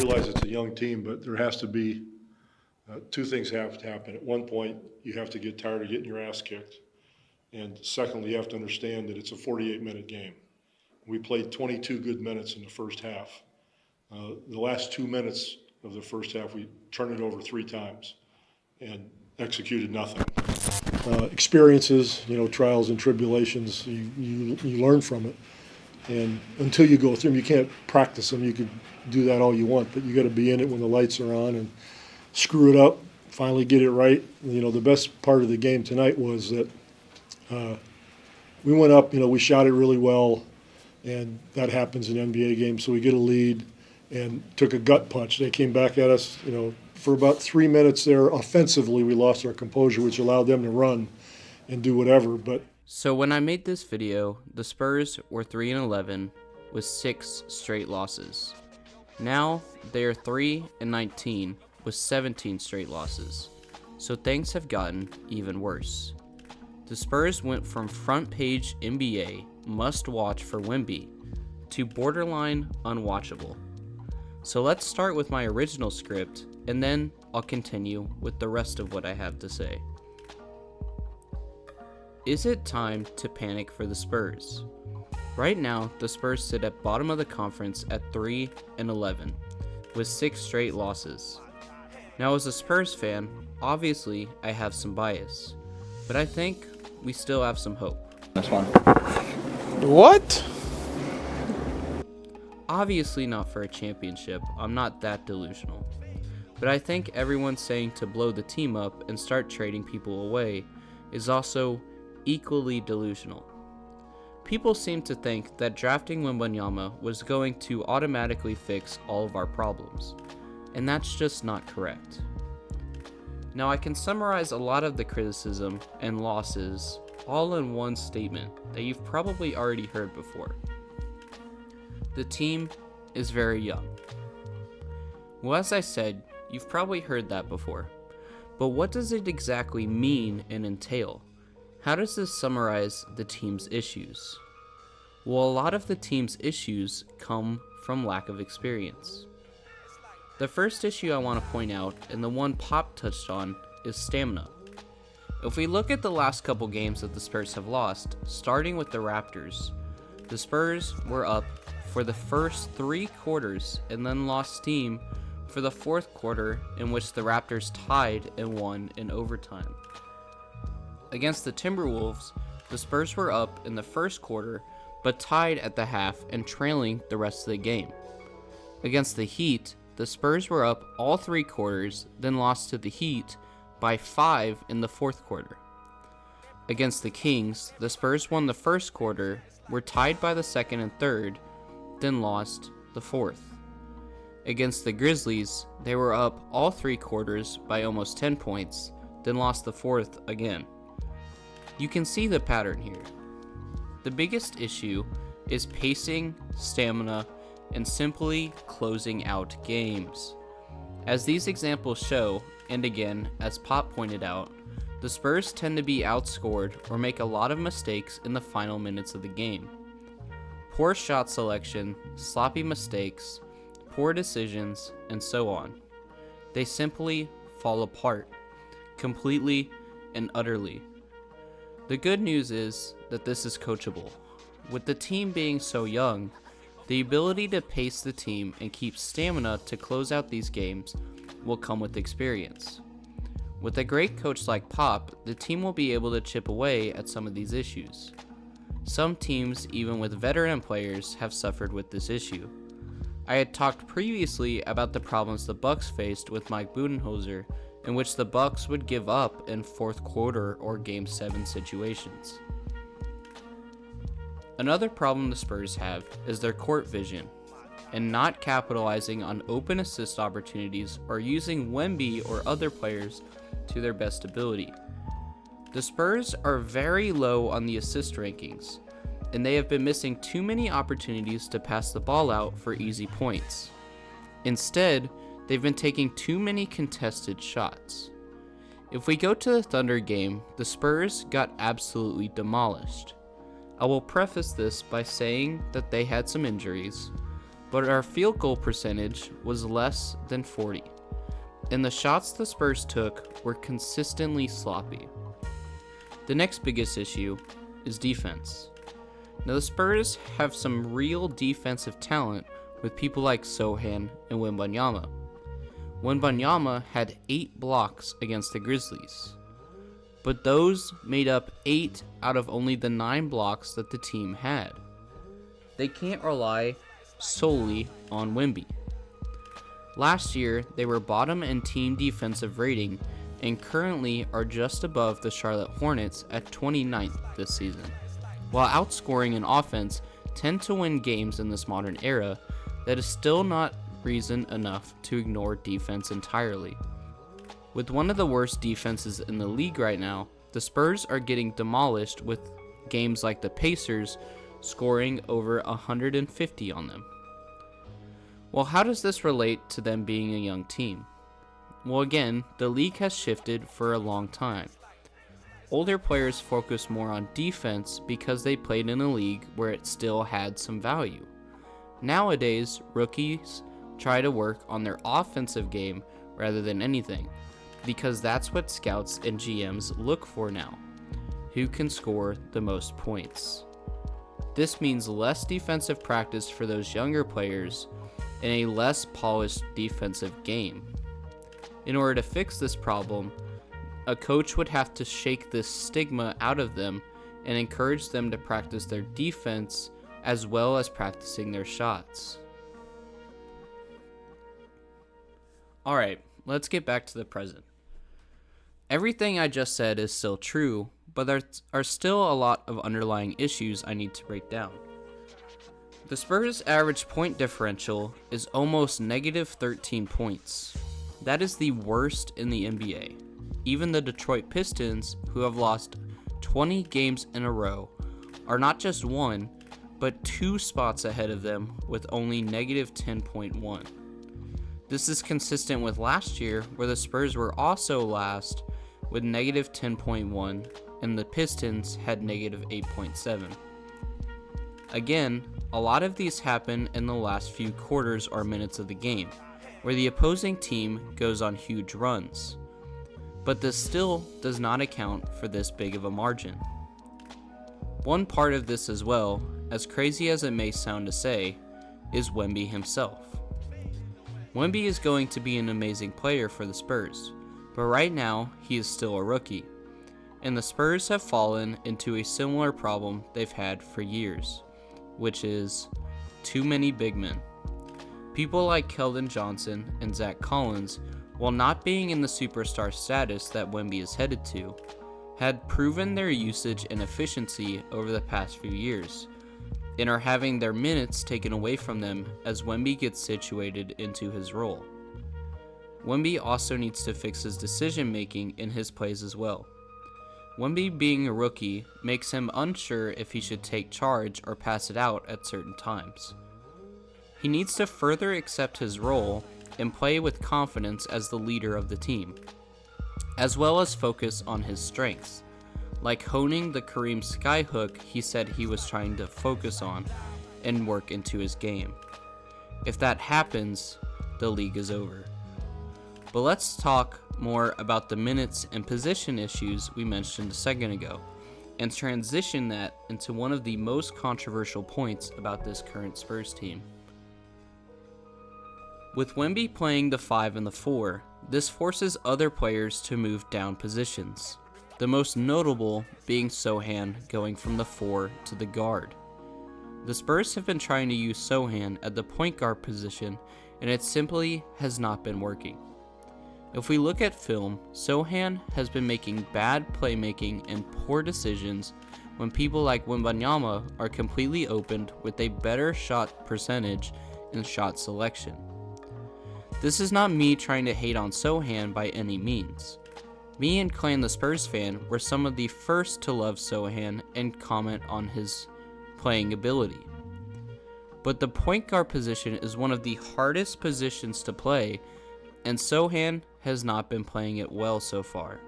realize it's a young team, but there has to be, two things have to happen. At one point, you have to get tired of getting your ass kicked. And secondly, you have to understand that it's a 48-minute game. We played 22 good minutes in the first half. The last 2 minutes of the first half, we turned it over 3 times and executed nothing. Experiences, trials and tribulations, you learn from it. And until you go through them, you can't practice them. You could do that all you want, but you got to be in it when the lights are on and screw it up, finally get it right. The best part of the game tonight was that we went up, we shot it really well, and that happens in NBA games. So we get a lead and took a gut punch. They came back at us, for about 3 minutes there. Offensively, we lost our composure, which allowed them to run and do whatever. So when I made this video, the Spurs were 3-11 with 6 straight losses. Now they are 3-19 with 17 straight losses. So things have gotten even worse. The Spurs went from front page NBA must watch for Wemby to borderline unwatchable. So let's start with my original script, and then I'll continue with the rest of what I have to say. Is it time to panic for the Spurs? Right now, the Spurs sit at bottom of the conference at 3-11 with 6 straight losses. Now, as a Spurs fan, obviously I have some bias, but I think we still have some hope. This one. What? Obviously not for a championship, I'm not that delusional. But I think everyone saying to blow the team up and start trading people away is also equally delusional. People seem to think that drafting Wembanyama was going to automatically fix all of our problems, and that's just not correct. Now I can summarize a lot of the criticism and losses all in one statement that you've probably already heard before. The team is very young. Well, as I said, you've probably heard that before, but what does it exactly mean and entail? How does this summarize the team's issues? Well, a lot of the team's issues come from lack of experience. The first issue I want to point out, and the one Pop touched on, is stamina. If we look at the last couple games that the Spurs have lost, starting with the Raptors, the Spurs were up for the first 3 quarters and then lost steam for the 4th quarter, in which the Raptors tied and won in overtime. Against the Timberwolves, the Spurs were up in the first quarter but tied at the half and trailing the rest of the game. Against the Heat, the Spurs were up all 3 quarters, then lost to the Heat by 5 in the 4th quarter. Against the Kings, the Spurs won the first quarter, were tied by the 2nd and 3rd, then lost the 4th. Against the Grizzlies, they were up all 3 quarters by almost 10 points, then lost the 4th again. You can see the pattern here. The biggest issue is pacing, stamina, and simply closing out games. As these examples show, and again, as Pop pointed out, the Spurs tend to be outscored or make a lot of mistakes in the final minutes of the game. Poor shot selection, sloppy mistakes, poor decisions, and so on. They simply fall apart, completely and utterly. The good news is that this is coachable. With the team being so young, the ability to pace the team and keep stamina to close out these games will come with experience. With a great coach like Pop, the team will be able to chip away at some of these issues. Some teams, even with veteran players, have suffered with this issue. I had talked previously about the problems the Bucks faced with Mike Budenholzer, in which the Bucks would give up in 4th quarter or Game 7 situations. Another problem the Spurs have is their court vision, and not capitalizing on open assist opportunities or using Wemby or other players to their best ability. The Spurs are very low on the assist rankings, and they have been missing too many opportunities to pass the ball out for easy points. Instead, they've been taking too many contested shots. If we go to the Thunder game, the Spurs got absolutely demolished. I will preface this by saying that they had some injuries, but our field goal percentage was less than 40, and the shots the Spurs took were consistently sloppy. The next biggest issue is defense. Now the Spurs have some real defensive talent with people like Sohan and Wembanyama. Wembanyama had 8 blocks against the Grizzlies, but those made up 8 out of only the 9 blocks that the team had. They can't rely solely on Wemby. Last year, they were bottom in team defensive rating and currently are just above the Charlotte Hornets at 29th this season. While outscoring in offense tend to win games in this modern era, that is still not reason enough to ignore defense entirely. With one of the worst defenses in the league right now, the Spurs are getting demolished with games like the Pacers scoring over 150 on them. Well, how does this relate to them being a young team? Well, again, the league has shifted for a long time. Older players focus more on defense because they played in a league where it still had some value. Nowadays, rookies try to work on their offensive game rather than anything, because that's what scouts and GMs look for now. Who can score the most points? This means less defensive practice for those younger players and a less polished defensive game. In order to fix this problem, a coach would have to shake this stigma out of them and encourage them to practice their defense as well as practicing their shots. Alright, let's get back to the present. Everything I just said is still true, but there are still a lot of underlying issues I need to break down. The Spurs' average point differential is almost negative 13 points. That is the worst in the NBA. Even the Detroit Pistons, who have lost 20 games in a row, are not just 1, but 2 spots ahead of them with only negative 10.1. This is consistent with last year, where the Spurs were also last with negative 10.1 and the Pistons had negative 8.7. Again, a lot of these happen in the last few quarters or minutes of the game, where the opposing team goes on huge runs. But this still does not account for this big of a margin. One part of this as well, as crazy as it may sound to say, is Wemby himself. Wemby is going to be an amazing player for the Spurs, but right now he is still a rookie, and the Spurs have fallen into a similar problem they've had for years, which is too many big men. People like Keldon Johnson and Zach Collins, while not being in the superstar status that Wemby is headed to, had proven their usage and efficiency over the past few years, and are having their minutes taken away from them as Wemby gets situated into his role. Wemby also needs to fix his decision making in his plays as well. Wemby being a rookie makes him unsure if he should take charge or pass it out at certain times. He needs to further accept his role and play with confidence as the leader of the team, as well as focus on his strengths, like honing the Kareem skyhook he said he was trying to focus on and work into his game. If that happens, the league is over. But let's talk more about the minutes and position issues we mentioned a second ago, and transition that into one of the most controversial points about this current Spurs team. With Wemby playing the 5 and the 4, this forces other players to move down positions, the most notable being Sohan going from the 4 to the guard. The Spurs have been trying to use Sohan at the point guard position, and it simply has not been working. If we look at film, Sohan has been making bad playmaking and poor decisions when people like Wembanyama are completely opened with a better shot percentage and shot selection. This is not me trying to hate on Sohan by any means. Me and Clan the Spurs fan were some of the first to love Sohan and comment on his playing ability. But the point guard position is one of the hardest positions to play, and Sohan has not been playing it well so far.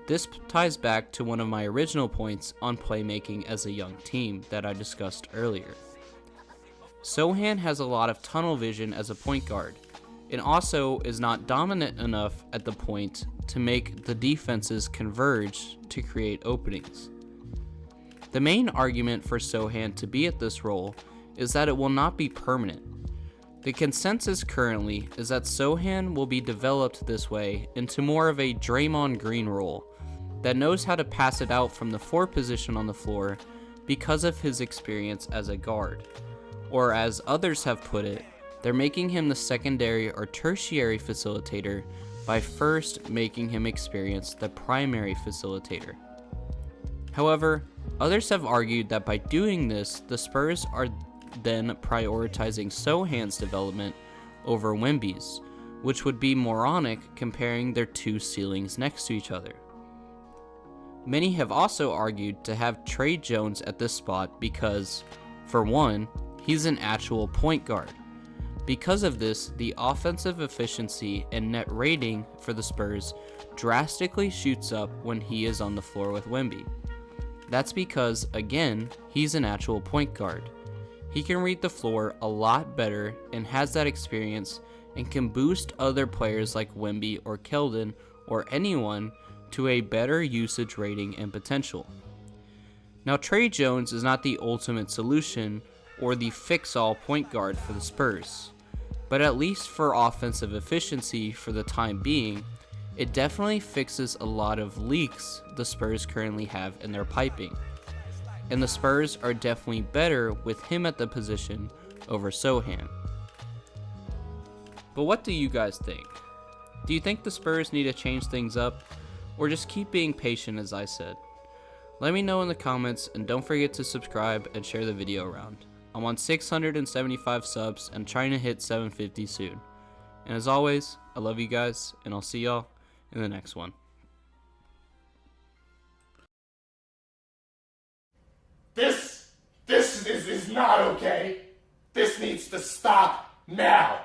This ties back to one of my original points on playmaking as a young team that I discussed earlier. Sohan has a lot of tunnel vision as a point guard, and also is not dominant enough at the point to make the defenses converge to create openings. The main argument for Sohan to be at this role is that it will not be permanent. The consensus currently is that Sohan will be developed this way into more of a Draymond Green role that knows how to pass it out from the 4 position on the floor because of his experience as a guard. Or as others have put it, they're making him the secondary or tertiary facilitator by first making him experience the primary facilitator. However, others have argued that by doing this, the Spurs are then prioritizing Sohan's development over Wemby's, which would be moronic comparing their 2 ceilings next to each other. Many have also argued to have Tre Jones at this spot because, for one, he's an actual point guard. Because of this, the offensive efficiency and net rating for the Spurs drastically shoots up when he is on the floor with Wemby. That's because, again, he's an actual point guard. He can read the floor a lot better and has that experience and can boost other players like Wemby or Keldon or anyone to a better usage rating and potential. Now, Tre Jones is not the ultimate solution or the fix-all point guard for the Spurs, but at least for offensive efficiency for the time being, it definitely fixes a lot of leaks the Spurs currently have in their piping. And the Spurs are definitely better with him at the position over Sohan. But what do you guys think? Do you think the Spurs need to change things up, or just keep being patient as I said? Let me know in the comments, and don't forget to subscribe and share the video around. I'm on 675 subs and trying to hit 750 soon. And as always, I love you guys, and I'll see y'all in the next one. This is not okay. This needs to stop now.